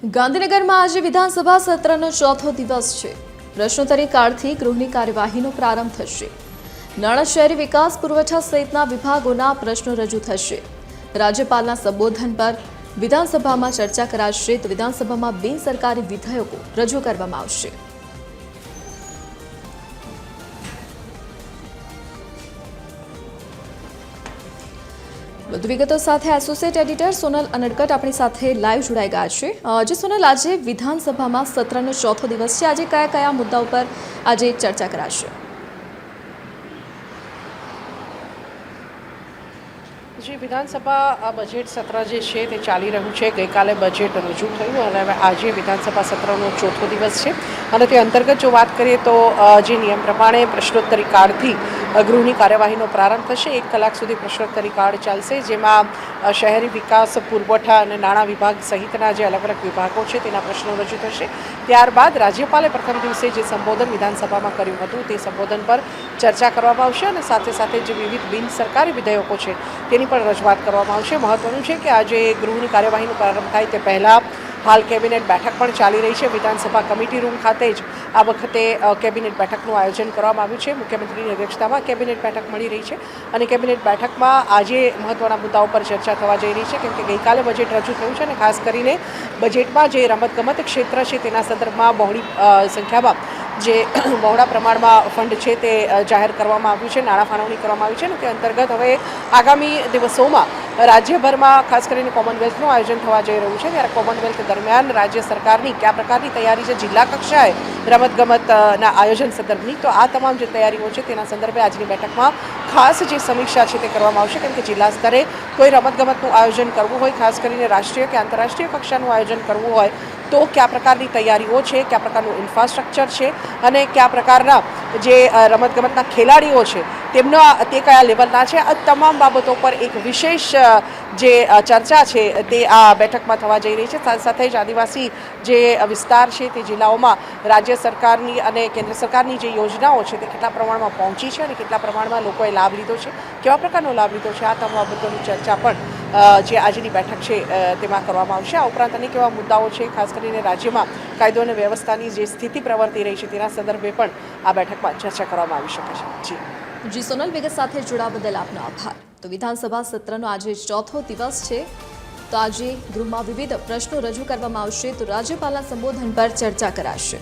ગાંધીનગરમાં આજે વિધાનસભા સત્રનો ચોથો દિવસ છે। પ્રશ્નોત્તરી કાળથી ગૃહની કાર્યવાહીનો પ્રારંભ થશે। નાણાં શહેરી વિકાસ પુરવઠા સહિતના વિભાગોના પ્રશ્નો રજૂ થશે। રાજ્યપાલના સંબોધન પર વિધાનસભામાં ચર્ચા કરાશે તો વિધાનસભામાં બિનસરકારી વિધેયકો રજૂ કરવામાં આવશે। વધુ વિગતો સાથે એસોસિએટ એડિટર સોનલ અનડકટ આપણી સાથે લાઈવ જોડાઈ ગયા છે। જે સોનલ, આજે વિધાનસભામાં સત્રનો ચોથો દિવસ છે। આજે કયા કયા મુદ્દાઓ પર આજે ચર્ચા કરાશે? જે વિધાનસભા બજેટ સત્ર જે છે તે ચાલી રહ્યું છે। ગઈકાલે બજેટ રજૂ થયું અને હવે આજે વિધાનસભા સત્રનો ચોથો દિવસ છે અને તે અંતર્ગત જો વાત કરીએ તો જે નિયમ પ્રમાણે પ્રશ્નોત્તરી કાળથી ગૃહની કાર્યવાહીનો પ્રારંભ થશે। 1 કલાક સુધી પ્રશ્નોત્તરી કાળ ચાલશે, જેમાં શહેરી વિકાસ પુરવઠા અને નાણાં વિભાગ સહિતના જે અલગ અલગ વિભાગો છે તેના પ્રશ્નો રજૂ થશે। ત્યારબાદ રાજ્યપાલે પ્રથમ દિવસે જે સંબોધન વિધાનસભામાં કર્યું હતું તે સંબોધન પર ચર્ચા કરવામાં આવશે અને સાથે સાથે જે વિવિધ બિનસરકારી વિધેયકો છે તેની પણ રજૂઆત કરવામાં આવશે। મહત્વનું છે કે આજે ગૃહની કાર્યવાહીનો પ્રારંભ થાય તે પહેલાં હાલ કેબિનેટ બેઠક પણ ચાલી રહી છે। વિધાનસભા કમિટી રૂમ ખાતે જ આ વખતે કેબિનેટ બેઠકનું આયોજન કરવામાં આવ્યું છે। મુખ્યમંત્રીની અધ્યક્ષતામાં કેબિનેટ બેઠક મળી રહી છે અને કેબિનેટ બેઠકમાં આજે મહત્વના મુદ્દાઓ પર ચર્ચા થવા જઈ રહી છે, કેમ કે ગઈકાલે બજેટ રજૂ થયું છે અને ખાસ કરીને બજેટમાં જે રમતગમત ક્ષેત્ર છે તેના સંદર્ભમાં બહોળી સંખ્યામાં જે બહોળા પ્રમાણમાં ફંડ છે તે જાહેર કરવામાં આવ્યું છે, નાણાં ફાળવણી કરવામાં આવી છે અને તે અંતર્ગત હવે આગામી દિવસોમાં રાજ્યભરમાં ખાસ કરીને કોમનવેલ્થનું આયોજન થવા જઈ રહ્યું છે। ત્યારે કોમનવેલ્થ દરમિયાન રાજ્ય સરકારની કયા પ્રકારની તૈયારી છે જિલ્લા કક્ષાએ રમતગમતના આયોજન સંદર્ભની, તો આ તમામ જે તૈયારીઓ છે તેના સંદર્ભે આજની બેઠકમાં ખાસ જે સમીક્ષા છે તે કરવામાં આવશે, કેમ કે જિલ્લા સ્તરે કોઈ રમતગમતનું આયોજન કરવું હોય, ખાસ કરીને રાષ્ટ્રીય કે આંતરરાષ્ટ્રીય કક્ષાનું આયોજન કરવું હોય તો કયા પ્રકારની તૈયારીઓ છે, કયા પ્રકારનું ઇન્ફ્રાસ્ટ્રક્ચર છે અને કયા પ્રકારના જે રમતગમતના ખેલાડીઓ છે તેમના તે કયા લેવલના છે, આ તમામ બાબતો પર એક વિશેષ જે ચર્ચા છે તે આ બેઠકમાં થવા જઈ રહી છે। સાથે સાથે જ આદિવાસી જે વિસ્તાર છે તે જિલ્લાઓમાં રાજ્ય સરકારની અને કેન્દ્ર સરકારની જે યોજનાઓ છે તે કેટલા પ્રમાણમાં પહોંચી છે અને કેટલા પ્રમાણમાં લોકોએ લાભ લીધો છે, કેવા પ્રકારનો લાભ લીધો છે, આ તમામ બાબતોની ચર્ચા પણ જે આજની બેઠક છે તેમાં કરવામાં આવશે। આ ઉપરાંત અનેક એવા મુદ્દાઓ છે, ખાસ કરીને રાજ્યમાં કાયદો અને વ્યવસ્થાની જે સ્થિતિ પ્રવર્તી રહી છે તેના સંદર્ભે પણ આ બેઠકમાં ચર્ચા કરવામાં આવી શકે છે। જી સોનલ, વિગત સાથે જોડાવા બદલ આપનો આભાર। તો વિધાનસભા સત્રનો આજે ચોથો દિવસ છે, તો આજે ગૃહમાં વિવિધ પ્રશ્નો રજૂ કરવામાં આવશે તો રાજ્યપાલના સંબોધન પર ચર્ચા કરાશે।